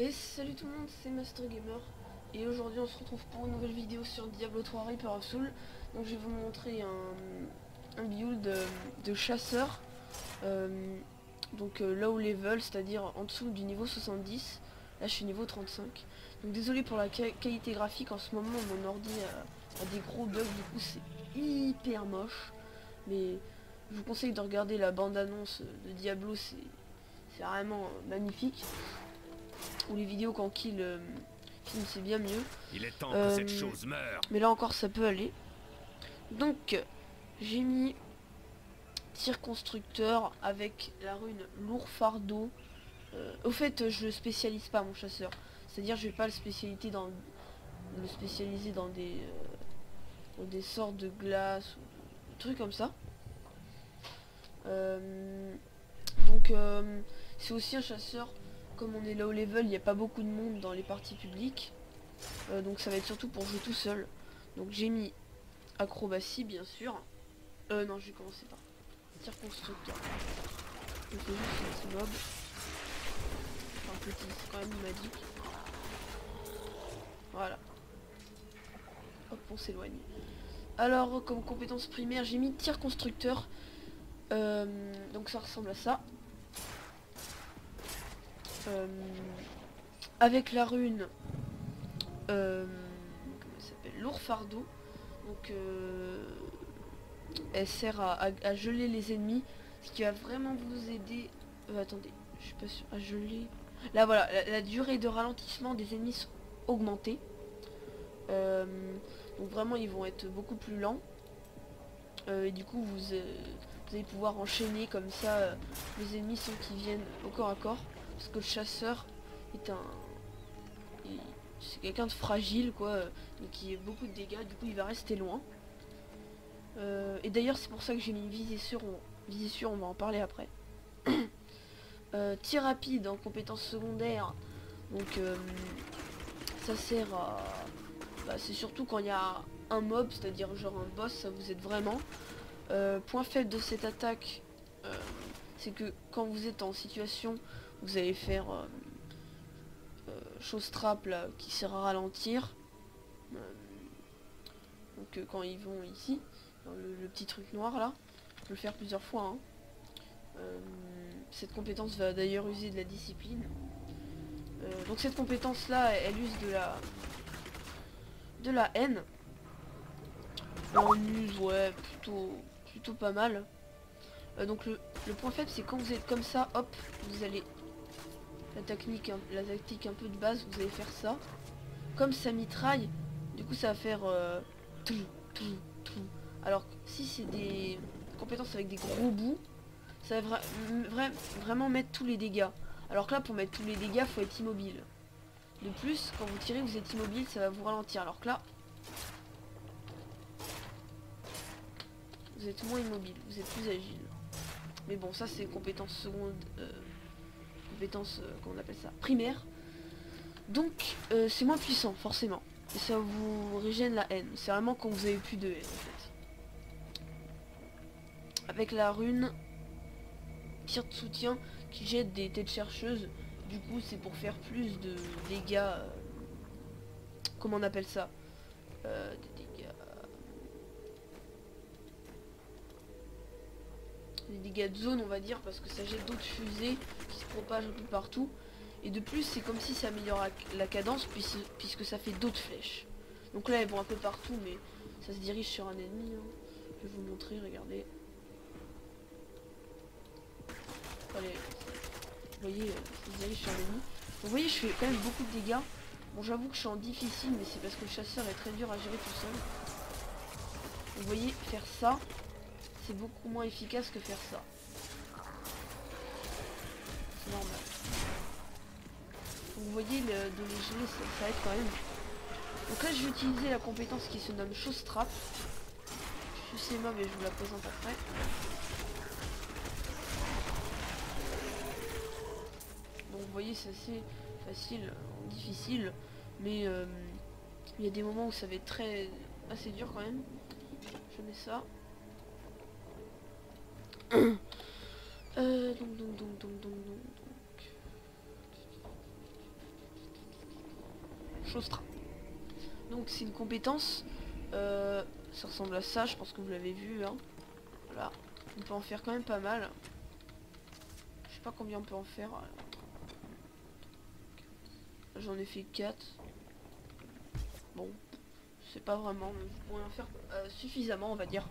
Et salut tout le monde, c'est Master Gamer. Et aujourd'hui on se retrouve pour une nouvelle vidéo sur Diablo 3 Reaper of Soul. Donc je vais vous montrer un build de chasseur. Low level, c'est-à-dire en dessous du niveau 70. Là je suis niveau 35. Donc désolé pour la qualité graphique, en ce moment mon ordi a des gros bugs, du coup c'est hyper moche. Mais je vous conseille de regarder la bande-annonce de Diablo, c'est vraiment magnifique. Ou les vidéos quand Kill filme, c'est bien mieux. Il est temps que cette chose meure. Mais là encore ça peut aller. Donc j'ai mis tir constructeur avec la rune lourd fardeau. Au fait je le spécialise pas mon chasseur. C'est-à-dire je vais pas le spécialiser dans des sortes de glace ou des trucs comme ça. C'est aussi un chasseur, comme on est low level, il n'y a pas beaucoup de monde dans les parties publiques. Donc ça va être surtout pour jouer tout seul. Donc j'ai mis acrobatie bien sûr. Non, je vais commencer par tir constructeur. Je fais juste un petit mob. Enfin petit, c'est quand même magique. Voilà. Hop, on s'éloigne. Alors comme compétence primaire, j'ai mis tir constructeur. Donc ça ressemble à ça. Avec la rune comment elle s'appelle, lourd fardeau. Donc elle sert à geler les ennemis, ce qui va vraiment vous aider. Attendez, je suis pas sûr. À geler. Là voilà, la durée de ralentissement des ennemis sont augmentées. Donc vraiment ils vont être beaucoup plus lents. Et du coup vous allez pouvoir enchaîner comme ça les ennemis sans qu'ils viennent au corps à corps. Parce que le chasseur est c'est quelqu'un de fragile quoi, mais qui a beaucoup de dégâts, du coup il va rester loin. Et d'ailleurs c'est pour ça que j'ai mis visée sûre, on va en parler après. Tir rapide en compétence secondaire, donc ça sert à... c'est surtout quand il y a un mob, c'est-à-dire genre un boss, ça vous aide vraiment. Point faible de cette attaque, c'est que quand vous êtes en situation, vous allez faire chose trap là, qui sert à ralentir. Quand ils vont ici, dans le petit truc noir là, on peut le faire plusieurs fois. Hein. Cette compétence va d'ailleurs user de la discipline. Donc cette compétence là, elle use de la haine. On use, ouais, plutôt pas mal. Donc le point faible, c'est quand vous êtes comme ça, hop, vous allez... La tactique un peu de base, vous allez faire ça. Comme ça mitraille, du coup ça va faire... tout. Alors si c'est des compétences avec des gros bouts, ça va vraiment mettre tous les dégâts. Alors que là, pour mettre tous les dégâts, faut être immobile. De plus, quand vous tirez, vous êtes immobile, ça va vous ralentir. Alors que là, vous êtes moins immobile, vous êtes plus agile. Mais bon, ça c'est compétence seconde, compétence, comment on appelle ça, primaire. Donc, c'est moins puissant, forcément. Et ça vous régène la haine. C'est vraiment quand vous avez plus de haine, en fait. Avec la rune, tir de soutien qui jette des têtes chercheuses. Du coup, c'est pour faire plus de dégâts. Comment on appelle ça, des dégâts de zone, on va dire, parce que ça jette d'autres fusées qui se propagent un peu partout. Et de plus, c'est comme si ça améliore la cadence, puisque ça fait d'autres flèches. Donc là, elles vont un peu partout, mais ça se dirige sur un ennemi. Hein. Je vais vous montrer, regardez. Allez, vous voyez, ça se dirige sur un ennemi. Vous voyez, je fais quand même beaucoup de dégâts. Bon, j'avoue que je suis en difficile, mais c'est parce que le chasseur est très dur à gérer tout seul. Vous voyez, faire ça, c'est beaucoup moins efficace que faire ça. C'est normal. Donc, vous voyez, de les geler, ça aide quand même. Donc là, je vais utiliser la compétence qui se nomme chose trap. Je sais moi, mais je vous la présente après. Donc vous voyez, c'est assez facile, difficile, mais il y a des moments où ça va être assez dur quand même. Je mets ça. Donc. Chaustra. Donc c'est une compétence. Ça ressemble à ça, je pense que vous l'avez vu. Hein. Voilà. On peut en faire quand même pas mal. Je sais pas combien on peut en faire. J'en ai fait 4. Bon, c'est pas vraiment. Vous pourrez en faire suffisamment, on va dire.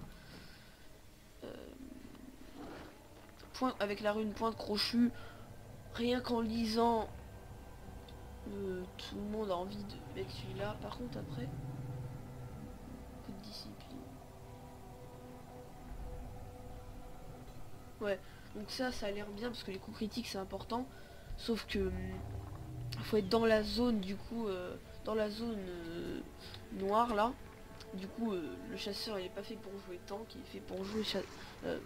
Point, avec la rune pointe crochue, rien qu'en lisant, tout le monde a envie de mettre celui-là. Par contre, après, coup de discipline. Ouais, donc ça a l'air bien parce que les coups critiques c'est important. Sauf que faut être dans la zone du coup, dans la zone noire là. Du coup, le chasseur il est pas fait pour jouer tank, il est fait pour jouer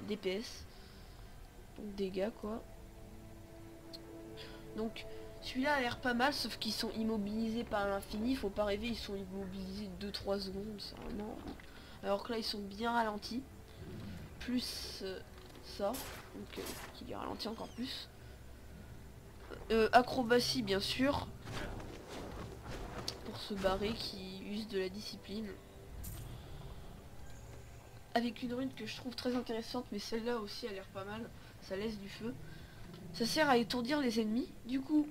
DPS. Donc dégâts quoi. Donc celui-là a l'air pas mal, sauf qu'ils sont immobilisés par l'infini. Faut pas rêver, ils sont immobilisés 2-3 secondes, c'est vraiment. Alors que là ils sont bien ralentis. Plus ça, donc qui les ralentit encore plus. Acrobatie bien sûr. Pour se barrer, qui use de la discipline. Avec une rune que je trouve très intéressante, mais celle-là aussi a l'air pas mal. Ça laisse du feu. Ça sert à étourdir les ennemis. Du coup,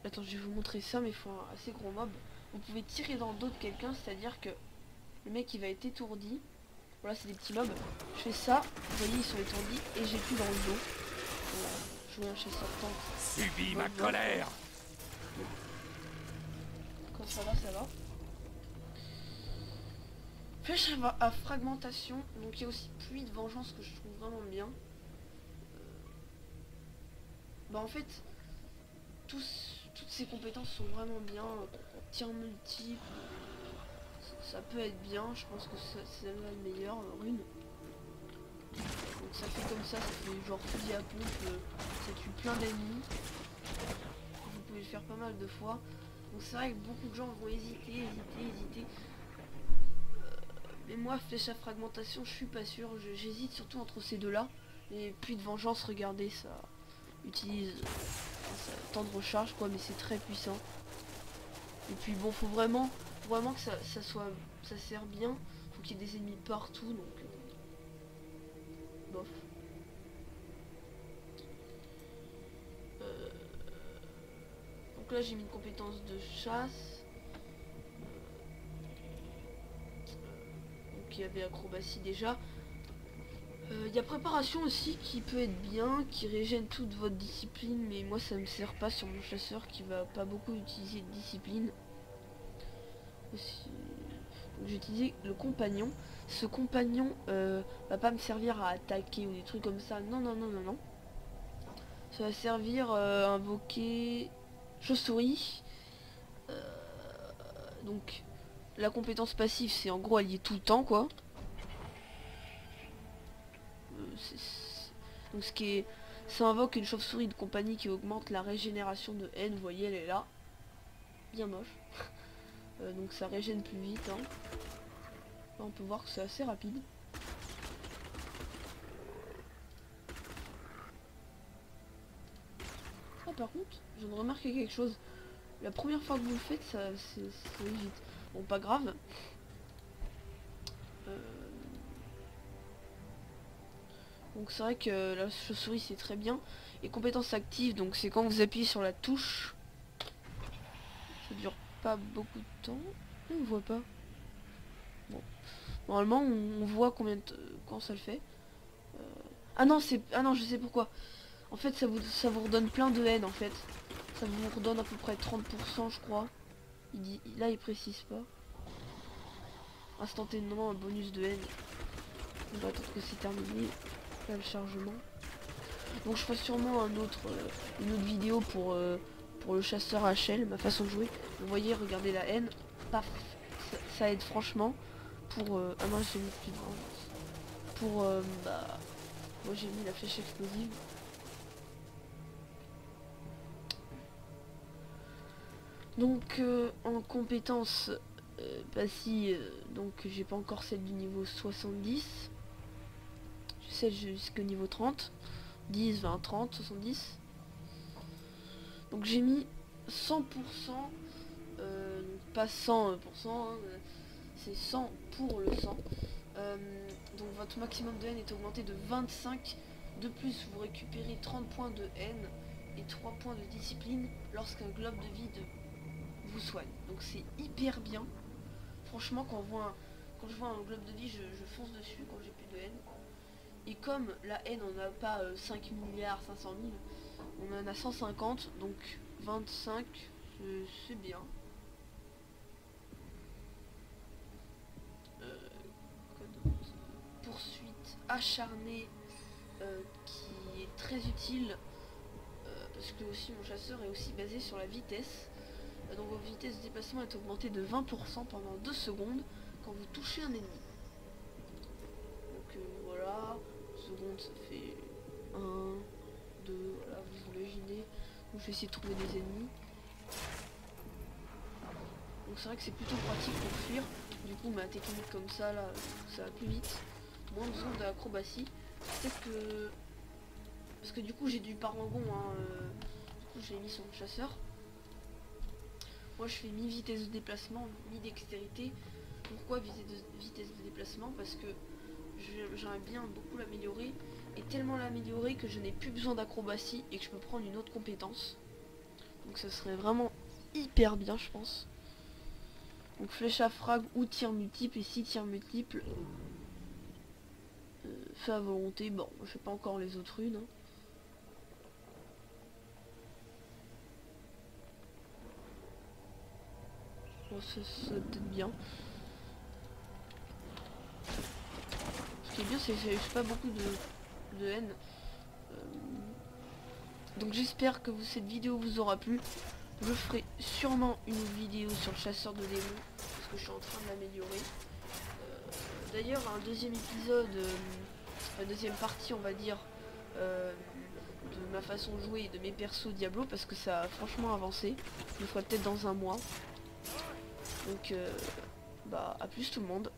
attends, je vais vous montrer ça, mais il faut un assez gros mob. Vous pouvez tirer dans le dos de quelqu'un, c'est-à-dire que le mec il va être étourdi. Voilà, c'est des petits mobs. Je fais ça, vous voyez, ils sont étourdis et j'ai plus dans le dos. Voilà, je vois un chasseur tank. Subis ma colère. Quand ça va. Flèche à fragmentation. Donc il y a aussi pluie de vengeance que je trouve vraiment bien. Bah en fait, toutes ces compétences sont vraiment bien. Tir multiple, ça peut être bien. Je pense que c'est la meilleure rune. Donc ça fait comme ça fait genre fusil à pompe, ça tue plein d'ennemis. Vous pouvez le faire pas mal de fois. Donc c'est vrai que beaucoup de gens vont hésiter. Mais moi, flèche à fragmentation, je suis pas sûr. J'hésite surtout entre ces deux-là. Et puis de vengeance, regardez, ça utilise temps de recharge quoi, mais c'est très puissant. Et puis bon, faut vraiment que ça sert bien. Faut qu'il y ait des ennemis partout, donc bof. Donc là j'ai mis une compétence de chasse. Donc il y avait acrobatie déjà. Il y a préparation aussi qui peut être bien, qui régène toute votre discipline, mais moi ça me sert pas sur mon chasseur qui va pas beaucoup utiliser de discipline. J'ai utilisé le compagnon. Ce compagnon va pas me servir à attaquer ou des trucs comme ça. Non. Ça va servir à invoquer chauve-souris. Donc la compétence passive c'est en gros allié tout le temps quoi. Donc ce qui est, ça invoque une chauve-souris de compagnie qui augmente la régénération de haine. Vous voyez, elle est là, bien moche. Donc ça régène plus vite. Hein. Là, on peut voir que c'est assez rapide. Ah, par contre, je viens de remarquer quelque chose. La première fois que vous le faites, ça vite. Bon, pas grave. Donc c'est vrai que la chauve-souris c'est très bien. Et compétence active, donc c'est quand vous appuyez sur la touche. Ça dure pas beaucoup de temps. On voit pas. Bon. Normalement on voit quand ça le fait. Ah non, je sais pourquoi. En fait ça vous redonne plein de haine en fait. Ça vous redonne à peu près 30% je crois. Là il précise pas. Instantanément un bonus de haine. On va attendre que c'est terminé. Là le chargement. Donc je ferai sûrement une autre vidéo pour le chasseur HL, ma façon de jouer. Vous voyez, regardez la haine. Paf, ça aide franchement. Pour ah non, j'ai mis plus de vengeance. Pour moi j'ai mis la flèche explosive. Donc en compétence passive, donc j'ai pas encore celle du niveau 70. J'ai celle jusqu'au niveau 30. 10, 20, 30, 70. Donc j'ai mis 100% pas 100%, hein, c'est 100 pour le 100. Donc votre maximum de haine est augmenté de 25. De plus, vous récupérez 30 points de haine et 3 points de discipline lorsqu'un globe de vide vous soigne. Donc c'est hyper bien. Franchement, quand je vois un globe de vie, je fonce dessus quand j'ai plus de haine. Et comme la haine, on n'a pas 5 milliards 500 000, on en a 150, donc 25, c'est bien. Quoi d'autre? Poursuite acharnée, qui est très utile, parce que aussi mon chasseur est aussi basé sur la vitesse. Donc votre vitesse de déplacement est augmentée de 20% pendant 2 secondes quand vous touchez un ennemi. Donc voilà, seconde ça fait 1, 2, voilà, vous imaginez. Donc je vais essayer de trouver des ennemis. Donc c'est vrai que c'est plutôt pratique pour fuir. Du coup ma technique comme ça là, ça va plus vite. Moins besoin d'acrobatie. Peut-être que... Parce que du coup j'ai du parangon, hein, du coup j'ai mis son chasseur. Moi je fais mi-vitesse de déplacement, mi-dextérité. Pourquoi vitesse de déplacement? Parce que j'aimerais bien beaucoup l'améliorer. Et tellement l'améliorer que je n'ai plus besoin d'acrobatie et que je peux prendre une autre compétence. Donc ça serait vraiment hyper bien je pense. Donc flèche à frag ou tir multiple, et si tir multiple fait à volonté. Bon, je sais pas encore les autres runes, hein. Bon, ça peut-être bien. Ce qui est bien, c'est que j'ai pas beaucoup de haine. Donc j'espère que cette vidéo vous aura plu. Je ferai sûrement une vidéo sur le chasseur de démons, parce que je suis en train de l'améliorer. D'ailleurs, un deuxième épisode, la deuxième partie, on va dire, de ma façon de jouer et de mes persos Diablo, parce que ça a franchement avancé. Je le ferai peut-être dans un mois. Donc, bah, à plus tout le monde.